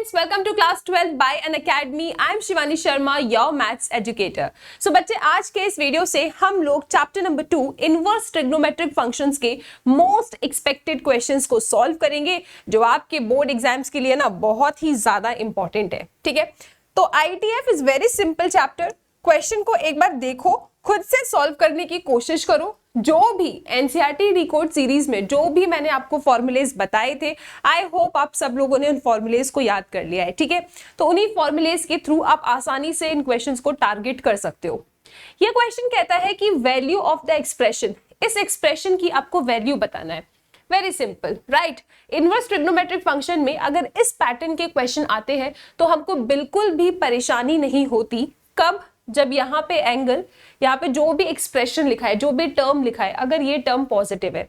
students, welcome to class 12 by Unacademy. I am Shivani Sharma, your maths educator. So बच्चे, आज के इस video से हम लोग chapter number 2 inverse trigonometric functions के मोस्ट एक्सपेक्टेड क्वेश्चंस को सॉल्व करेंगे, जो आपके बोर्ड एग्जाम्स के लिए ना बहुत ही ज्यादा इंपॉर्टेंट है. ठीक है, तो IETF is very simple chapter. Question को एक बार देखो, खुद से सॉल्व करने की कोशिश करो. जो भी एनसीईआरटी रिकॉर्ड सीरीज में जो भी मैंने आपको फॉर्मूलेज बताए थे, आई होप आप सब लोगों ने उन फॉर्मूलेज को याद कर लिया है. ठीक है, तो उन्हीं फॉर्मूलेज के थ्रू आप आसानी से इन क्वेश्चंस को टारगेट कर सकते हो. ये क्वेश्चन कहता है कि वैल्यू ऑफ द एक्सप्रेशन, इस एक्सप्रेशन की आपको वैल्यू बताना है. Very simple, right. Inverse trigonometric function में अगर इस पैटर्न के क्वेश्चन आते हैं तो हमको बिल्कुल भी परेशानी नहीं होती. कब? जब यहाँ पे एंगल, यहाँ पे जो भी एक्सप्रेशन लिखा है, जो भी टर्म लिखा है, अगर ये टर्म पॉजिटिव है.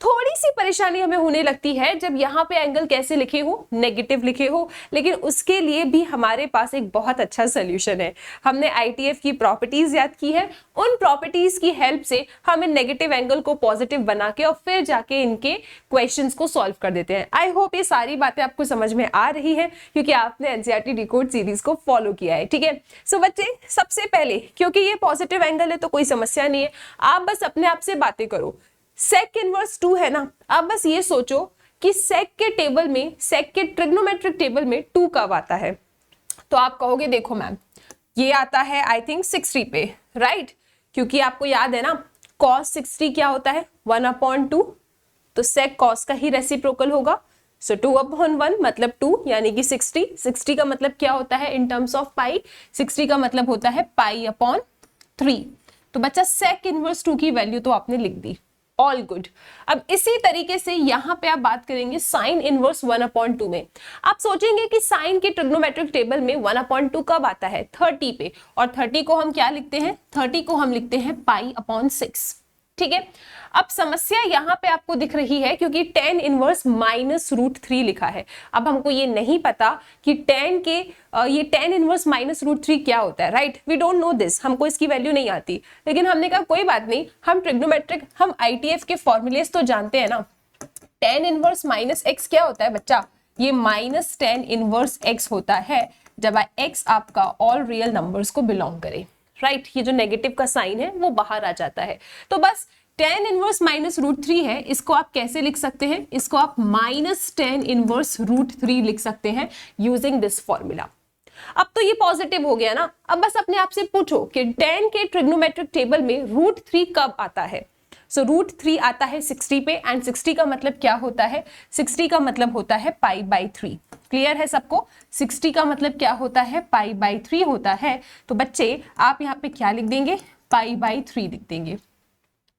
थोड़ी सी परेशानी हमें होने लगती है जब यहाँ पे एंगल कैसे लिखे हो, नेगेटिव लिखे हो. लेकिन उसके लिए भी हमारे पास एक बहुत अच्छा सोल्यूशन है. हमने IETF की प्रॉपर्टीज याद की है. उन प्रॉपर्टीज की हेल्प से हम इन नेगेटिव एंगल को पॉजिटिव बना के और फिर जाके इनके क्वेश्चंस को सॉल्व कर देते हैं. आई होप ये सारी बातें आपको समझ में आ रही है क्योंकि आपने एनसीईआरटी रिकॉर्ड सीरीज को फॉलो किया है. ठीक है, सो बच्चे, सबसे पहले क्योंकि ये पॉजिटिव एंगल है तो कोई समस्या नहीं है, आप बस अपने आप से बातें करो. सेक इनवर्स 2 है ना, आप बस ये सोचो कि सेक के टेबल में, सेक के ट्रिग्नोमेट्रिक टेबल में 2 कब आता है. तो आप कहोगे देखो मैम, ये आता है आई थिंक 60 पे, राइट. क्योंकि आपको याद है ना, cos 60 क्या होता है, 1/2. तो सेक cos का ही रेसिप्रोकल होगा. सो 2/1 मतलब 2 यानी कि 60. 60 का मतलब क्या होता है इन टर्म्स ऑफ पाई, 60 का मतलब होता है पाई/3. तो बच्चा सेक इनवर्स 2 की वैल्यू तो आपने लिख दी. All good. अब इसी तरीके से यहां पे आप बात करेंगे साइन इनवर्स 1/2 में. आप सोचेंगे कि साइन के ट्रिग्नोमेट्रिक टेबल में 1/2 कब आता है, 30 पे. और 30 को हम क्या लिखते हैं, 30 को हम लिखते हैं पाई/6. ठीक है, अब समस्या यहां पे आपको दिख रही है क्योंकि tan इनवर्स -√3 लिखा है. अब हमको ये नहीं पता कि ये tan इनवर्स -√3 क्या होता है, right. We don't know this, हमको इसकी वैल्यू नहीं आती. लेकिन हमने कहा कोई बात नहीं, हम ट्रिग्नोमेट्रिक, हम IETF के फॉर्मूलेज तो जानते हैं ना. tan इनवर्स -x क्या होता है बच्चा, ये -tan इनवर्स x होता है जब x आपका ऑल रियल नंबर्स को बिलोंग करे, राइट. ये जो नेगेटिव का साइन है वो बाहर आ जाता है. तो बस tan इनवर्स -√3 है, इसको आप कैसे लिख सकते हैं, इसको आप -tan इनवर्स √3 लिख सकते हैं यूजिंग दिस फॉर्मूला. अब तो ये पॉजिटिव हो गया ना. अब बस अपने आप से पूछो कि tan के ट्रिग्नोमेट्रिक टेबल में √3 कब आता है. सो √3 आता है 60 पे. एंड 60 का मतलब क्या होता है, 60 का मतलब होता है पाई/3. क्लियर है सबको, 60 का मतलब क्या होता है, पाई/3 होता है. तो बच्चे आप यहाँ पे क्या लिख देंगे, पाई/3 लिख देंगे.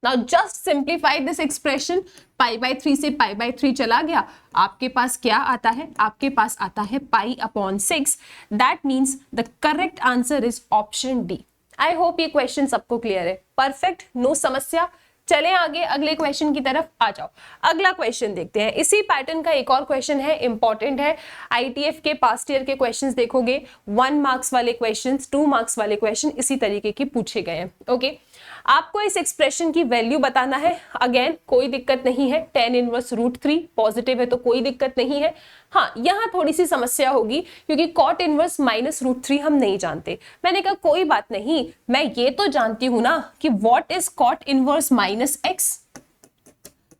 Now just simplify this expression. पाई/3 से पाई/3 चला गया, आपके पास क्या आता है, आपके पास आता है पाई/6. That means the correct answer is option D. I hope ये क्वेश्चन सबको क्लियर है. परफेक्ट, नो समस्या. चलें आगे, अगले क्वेश्चन की तरफ आ जाओ. अगला क्वेश्चन देखते हैं. इसी पैटर्न का एक और क्वेश्चन है, इंपॉर्टेंट है. IETF के पास्ट ईयर के क्वेश्चंस देखोगे, 1 मार्क्स वाले क्वेश्चंस, 2 मार्क्स वाले क्वेश्चन इसी तरीके के पूछे गए हैं. ओके, आपको इस एक्सप्रेशन की वैल्यू बताना है. अगेन कोई दिक्कत नहीं है, tan इनवर्स √3 पॉजिटिव है तो कोई दिक्कत नहीं है. हाँ, यहाँ थोड़ी सी समस्या होगी क्योंकि cot इनवर्स -√3 हम नहीं जानते. मैंने कहा कोई बात नहीं, मैं ये तो जानती हूं ना कि what is cot inverse -x.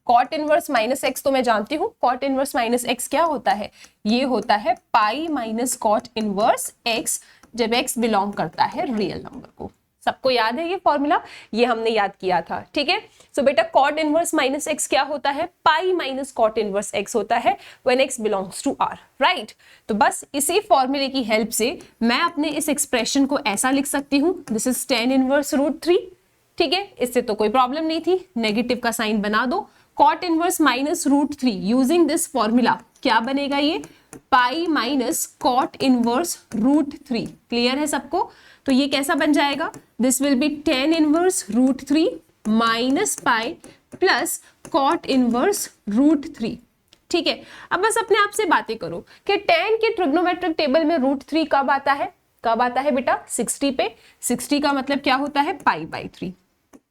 cot inverse -x तो मैं जानती हूँ. cot इनवर्स -x क्या होता है, ये होता है pi minus cot inverse x जब x बिलोंग करता है रियल नंबर को. सबको याद है ये फॉर्मूला, ये हमने याद किया था. ठीक है, सो बेटा cot इनवर्स -x क्या होता है, pi minus cot inverse x होता है when x belongs to r, right. तो बस इसी फॉर्मूले की हेल्प से मैं अपने इस एक्सप्रेशन को ऐसा लिख सकती हूँ, दिस इज tan इनवर्स √3. ठीक है, इससे तो कोई प्रॉब्लम नहीं थी. नेगेटिव का साइन बना दो. cot inverse -√3 using this formula क्या बनेगा, ये पाई माइनस cot इनवर्स √3. क्लियर है सबको. तो ये कैसा बन जाएगा, this will be tan inverse √3 minus pi plus cot inverse √3. ठीक है, अब बस अपने आप से बातें करो कि tan के ट्रिग्नोमेट्रिक टेबल में √3 कब आता है, कब आता है बेटा, 60 पे. 60 का मतलब क्या होता है, पाई/3.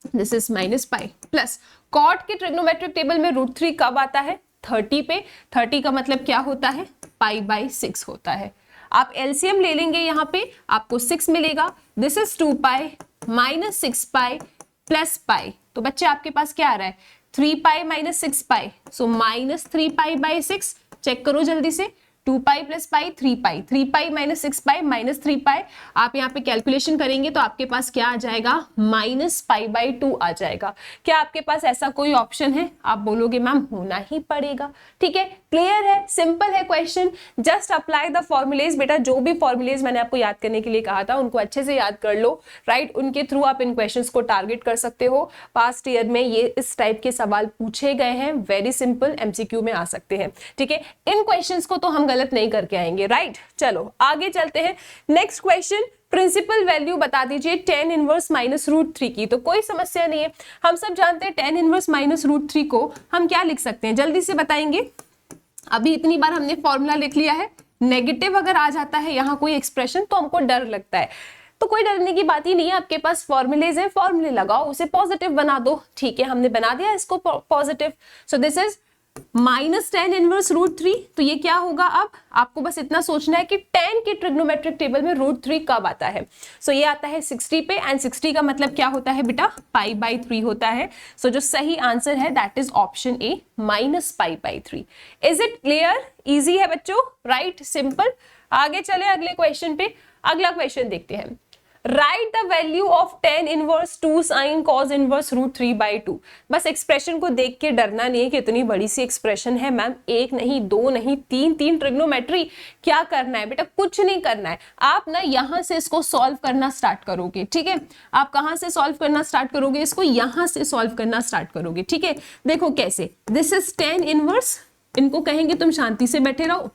This is minus pi plus cot के ट्रिग्नोमेट्रिक टेबल में √3 कब आता है, 30 पे. 30 का मतलब क्या होता है, π/6 होता है। आप एलसीएम ले लेंगे, यहाँ पे आपको 6 मिलेगा। This is 2π minus 6π plus pi. तो बच्चे आपके पास क्या आ रहा है 3π माइनस 6π, सो माइनस 3π/6। चेक करो जल्दी से, 2π प्लस पाई 3π, 3π माइनस 6π माइनस 3π। आप यहाँ पे कैलकुलेशन करेंगे तो आपके पास क्या आ जाएगा -π/2 आ जाएगा। क्या आपके पास ऐसा कोई ऑप्शन है? आप बोलोगे मैम होना ही पड़ेगा। ठीक है, क्लियर है, सिंपल है question. Just apply the formulas. बेटा जो भी फॉर्मुलेज मैंने आपको याद करने के लिए कहा था उनको अच्छे से याद कर लो, राइट। उनके थ्रू आप इन क्वेश्चंस को टारगेट कर सकते हो। पास्ट ईयर में ये इस टाइप के सवाल पूछे गए हैं, वेरी सिंपल, एमसीक्यू में आ सकते हैं। ठीक है, इन क्वेश्चंस को तो हम गलत नहीं करके आएंगे, राइट। चलो आगे चलते हैं। नेक्स्ट क्वेश्चन, प्रिंसिपल वैल्यू बता दीजिए tan इनवर्स -√3 की। तो कोई समस्या नहीं है, हम सब जानते हैं tan इनवर्स -√3 को हम क्या लिख सकते हैं, जल्दी से बताएंगे। अभी इतनी बार हमने फॉर्मूला लिख लिया है। नेगेटिव अगर आ जाता है यहाँ कोई एक्सप्रेशन तो हमको डर लगता है, तो कोई डरने की बात ही नहीं है। आपके पास फॉर्मुलेज है, फॉर्मूले लगाओ, उसे पॉजिटिव बना दो। ठीक है, हमने बना दिया इसको positive. So this is -tan inverse √3। तो ये क्या होगा, अब आपको बस इतना सोचना है कि tan के ट्रिग्नोमेट्रिक टेबल में √3 कब आता है। सो ये आता है 60 पे, एंड 60 का मतलब क्या होता है बेटा, π/3 होता है। सो जो सही आंसर है that is option A, -π/3। Is it clear? Easy है बच्चों, राइट, सिंपल। आगे चले अगले क्वेश्चन पे। अगला क्वेश्चन देखते हैं। Right the value of tan inverse 2 sin cos inverse √3/2। बस एक्सप्रेशन को देख के डरना नहीं है कि इतनी बड़ी सी एक्सप्रेशन है मैम, एक नहीं, दो नहीं, तीन ट्रिग्नोमेट्री। क्या करना है बेटा, कुछ नहीं करना है। आप ना यहां से इसको सॉल्व करना स्टार्ट करोगे। ठीक है, आप कहां से सॉल्व करना स्टार्ट करोगे, इसको यहां से सॉल्व करना स्टार्ट करोगे। ठीक है, देखो कैसे, दिस इज tan इनवर्स, इनको कहेंगे तुम शांति से बैठे रहो,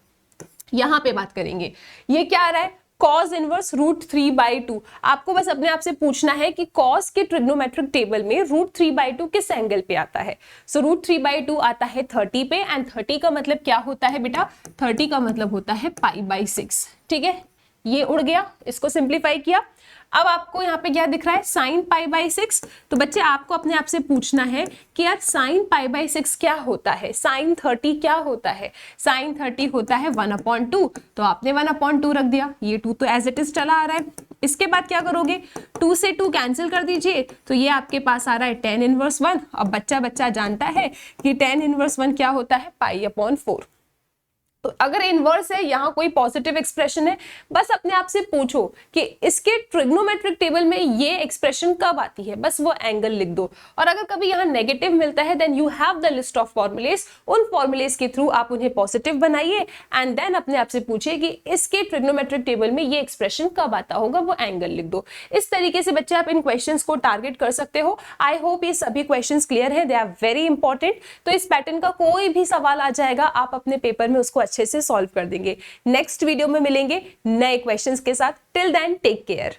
यहां पे बात करेंगे। ये क्या आ रहा है, cos इनवर्स √3/2। आपको बस अपने आप से पूछना है कि cos के ट्रिग्नोमेट्रिक टेबल में √3/2 किस एंगल पे आता है। सो √3/2 आता है 30 पे, एंड 30 का मतलब क्या होता है बेटा, 30 का मतलब होता है π/6। ठीक है, ये उड़ गया, इसको सिंप्लीफाई किया। अब आपको यहाँ पे क्या दिख रहा है, sin π/6। तो बच्चे आपको अपने आप से पूछना है कि यार sin π/6 क्या होता है, sin 30 क्या होता है। sin 30 होता है 1/2, तो आपने 1/2 रख दिया, ये 2 तो एज इट इज चला आ रहा है। इसके बाद क्या करोगे, 2 से 2 कैंसिल कर दीजिए, तो ये आपके पास आ रहा है tan इनवर्स 1। अब बच्चा जानता है कि tan इनवर्स 1 क्या होता है, π/4। तो अगर इनवर्स है, यहाँ कोई पॉजिटिव एक्सप्रेशन है, बस अपने आप से पूछो कि इसके ट्रिग्नोमेट्रिक टेबल में ये एक्सप्रेशन कब आती है, बस वो एंगल लिख दो। और अगर कभी यहाँ नेगेटिव मिलता है then you have the list of formulas, उन फॉर्मुलेज के थ्रू आप उन्हें पॉजिटिव बनाइए, एंड देन अपने आप से पूछिए कि इसके ट्रिग्नोमेट्रिक टेबल में ये एक्सप्रेशन कब आता होगा, वो एंगल लिख दो। इस तरीके से बच्चे आप इन क्वेश्चंस को टारगेट कर सकते हो। आई होप ये सभी क्वेश्चंस क्लियर है, दे आर वेरी इंपॉर्टेंट। तो इस पैटर्न का कोई भी सवाल आ जाएगा, आप अपने पेपर में उसको अच्छे से सॉल्व कर देंगे। नेक्स्ट वीडियो में मिलेंगे नए क्वेश्चंस के साथ। Till then take care.